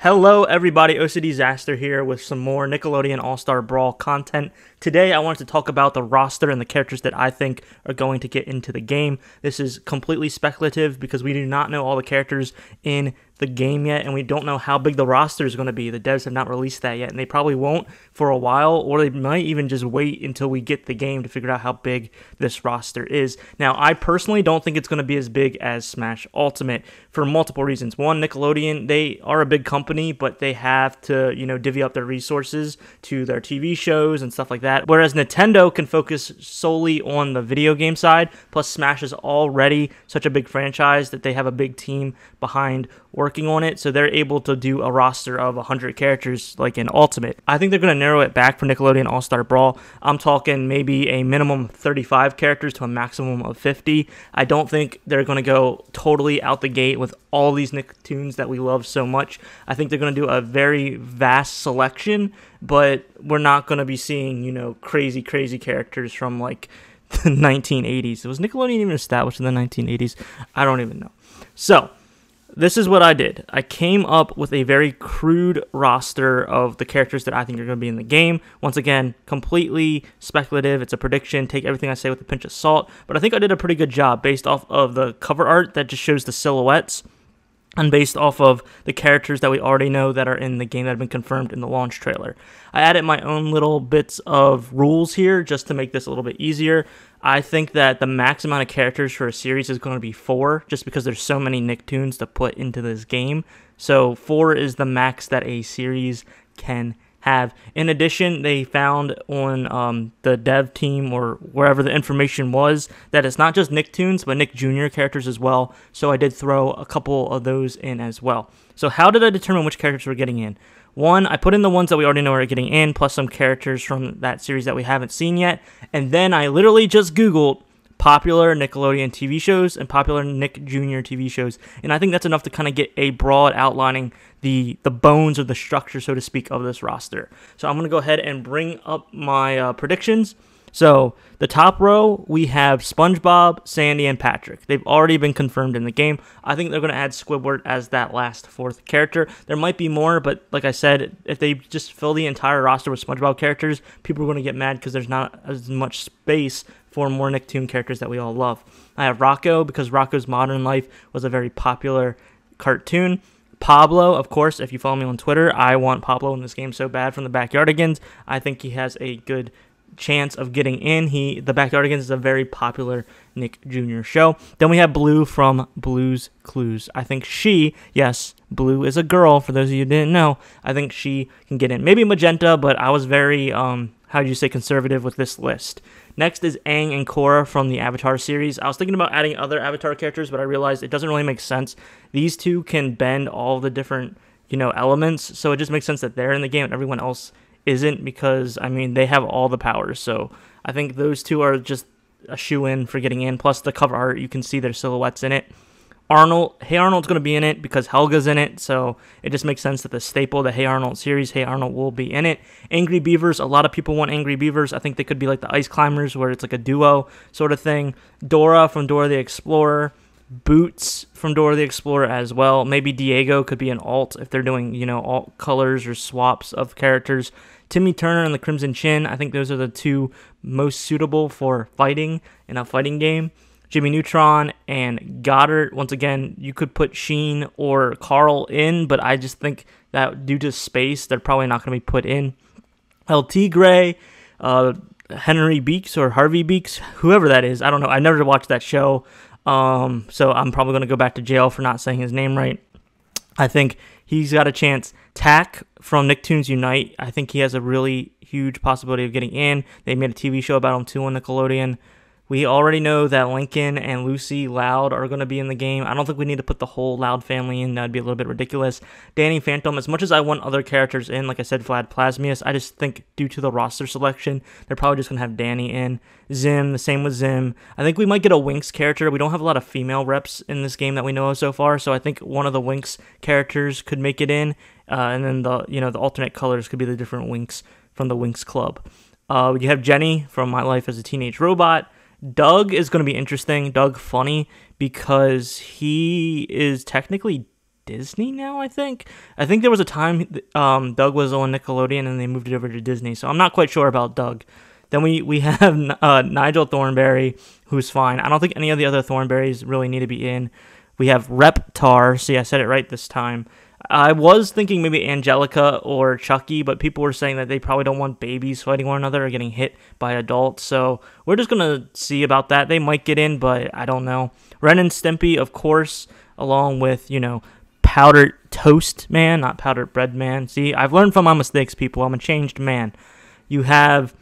Hello everybody, OCDsaster here with some more Nickelodeon All-Star Brawl content. Today I wanted to talk about the roster and the characters that I think are going to get into the game. This is completely speculative because we do not know all the characters in the game yet, and we don't know how big the roster is going to be. The devs have not released that yet, and they probably won't for a while, or they might even just wait until we get the game to figure out how big this roster is. Now, I personally don't think it's going to be as big as Smash Ultimate for multiple reasons. One, Nickelodeon, they are a big company, but they have to, divvy up their resources to their TV shows and stuff like that, whereas Nintendo can focus solely on the video game side, plus Smash is already such a big franchise that they have a big team behind working on it, so they're able to do a roster of 100 characters like in Ultimate. I think they're going to narrow it back for Nickelodeon All-Star Brawl. I'm talking maybe a minimum of 35 characters to a maximum of 50. I don't think they're going to go totally out the gate with all these Nicktoons that we love so much. I think they're going to do a very vast selection, but we're not going to be seeing, crazy characters from like the 1980s. Was Nickelodeon even established in the 1980s? I don't even know. So, this is what I did. I came up with a very crude roster of the characters that I think are going to be in the game. Once again, completely speculative. It's a prediction. Take everything I say with a pinch of salt. But I think I did a pretty good job based off of the cover art that just shows the silhouettes, and based off of the characters that we already know that are in the game that have been confirmed in the launch trailer. I added my own little bits of rules here just to make this a little bit easier. I think that the max amount of characters for a series is going to be 4, just because there's so many Nicktoons to put into this game. So 4 is the max that a series can have. In addition, they found on the dev team or wherever the information was that it's not just Nicktoons, but Nick Jr. characters as well. So I did throw a couple of those in as well. So how did I determine which characters were getting in? One, I put in the ones that we already know are getting in, plus some characters from that series that we haven't seen yet. And then I literally just Googled popular Nickelodeon TV shows and popular Nick Jr. TV shows. And I think that's enough to kind of get a broad outlining the bones or the structure, so to speak, of this roster. So I'm going to go ahead and bring up my predictions. So the top row, we have Spongebob, Sandy, and Patrick. They've already been confirmed in the game. I think they're going to add Squidward as that last 4th character. There might be more, but like I said, if they just fill the entire roster with Spongebob characters, people are going to get mad because there's not as much space for more Nicktoon characters that we all love. I have Rocco, because Rocco's Modern Life was a very popular cartoon. Pablo, of course, if you follow me on Twitter, I want Pablo in this game so bad from the Backyardigans. I think he has a good chance of getting in. The Backyardigans is a very popular Nick Jr. show. Then we have Blue from Blue's Clues. I think yes, Blue is a girl, for those of you who didn't know. I think she can get in. Maybe Magenta, but I was very, conservative with this list. Next is Aang and Korra from the Avatar series. I was thinking about adding other Avatar characters, but I realized it doesn't really make sense. These two can bend all the different, elements, so it just makes sense that they're in the game and everyone else isn't, because, they have all the powers. So I think those two are just a shoe-in for getting in. Plus the cover art, you can see their silhouettes in it. Hey Arnold's going to be in it because Helga's in it, so it just makes sense that the staple, the Hey Arnold series, Hey Arnold will be in it. Angry Beavers, a lot of people want Angry Beavers. I think they could be like the Ice Climbers, where it's like a duo sort of thing. Dora from Dora the Explorer. Boots from Dora the Explorer as well. Maybe Diego could be an alt if they're doing, alt colors or swaps of characters. Timmy Turner and the Crimson Chin, I think those are the two most suitable for fighting in a fighting game. Jimmy Neutron and Goddard. Once again, you could put Sheen or Carl in, but I just think that due to space, they're probably not going to be put in. El Tigre, Henry Beeks or Harvey Beeks, whoever that is. I don't know. I never watched that show, so I'm probably going to go back to jail for not saying his name right. I think he's got a chance. Tack from Nicktoons Unite, I think he has a really huge possibility of getting in. They made a TV show about him too on Nickelodeon. We already know that Lincoln and Lucy Loud are going to be in the game. I don't think we need to put the whole Loud family in. That would be a little bit ridiculous. Danny Phantom, as much as I want other characters in, like I said, Vlad Plasmius, I just think due to the roster selection, they're probably just going to have Danny in. Zim, the same with Zim. I think we might get a Winx character. We don't have a lot of female reps in this game that we know of so far, so I think one of the Winx characters could make it in, and then the alternate colors could be the different Winx from the Winx Club. You have Jenny from My Life as a Teenage Robot. Doug is going to be interesting. Doug Funny, because he is technically Disney now, I think. I think there was a time Doug was on Nickelodeon and they moved it over to Disney, so I'm not quite sure about Doug. Then we have Nigel Thornberry, who's fine. I don't think any of the other Thornberrys really need to be in. We have Reptar. See, I said it right this time. I was thinking maybe Angelica or Chucky, but people were saying that they probably don't want babies fighting one another or getting hit by adults. So we're just going to see about that. They might get in, but I don't know. Ren and Stimpy, of course, along with, Powdered Toast Man, not Powdered Bread Man. See, I've learned from my mistakes, people. I'm a changed man. You have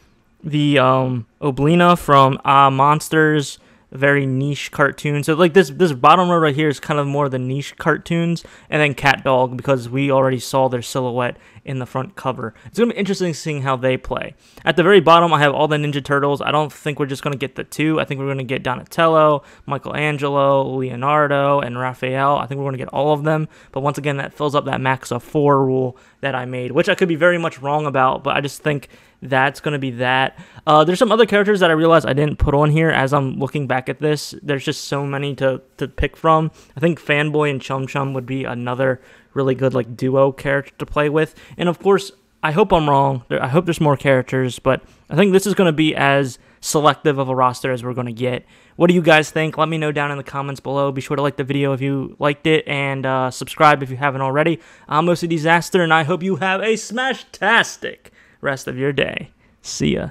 the Oblina from Monsters, very niche cartoon. So like this bottom row right here is kind of more the niche cartoons, and then Cat Dog, because we already saw their silhouette in the front cover. It's gonna be interesting seeing how they play. At the very bottom, I have all the Ninja Turtles. I don't think we're just gonna get the two. I think we're gonna get Donatello, Michelangelo, Leonardo, and Raphael. I think we're gonna get all of them. But once again, that fills up that max of 4 rule that I made, which I could be very much wrong about, but I just think that's going to be that. There's some other characters that I realized I didn't put on here as I'm looking back at this. There's just so many to pick from. I think Fanboy and Chum Chum would be another really good like duo character to play with. And of course, I hope I'm wrong. I hope there's more characters, but I think this is going to be as selective of a roster as we're going to get. What do you guys think? Let me know down in the comments below. Be sure to like the video if you liked it, and subscribe if you haven't already. I'm OCDsaster, and I hope you have a smash-tastic rest of your day. See ya.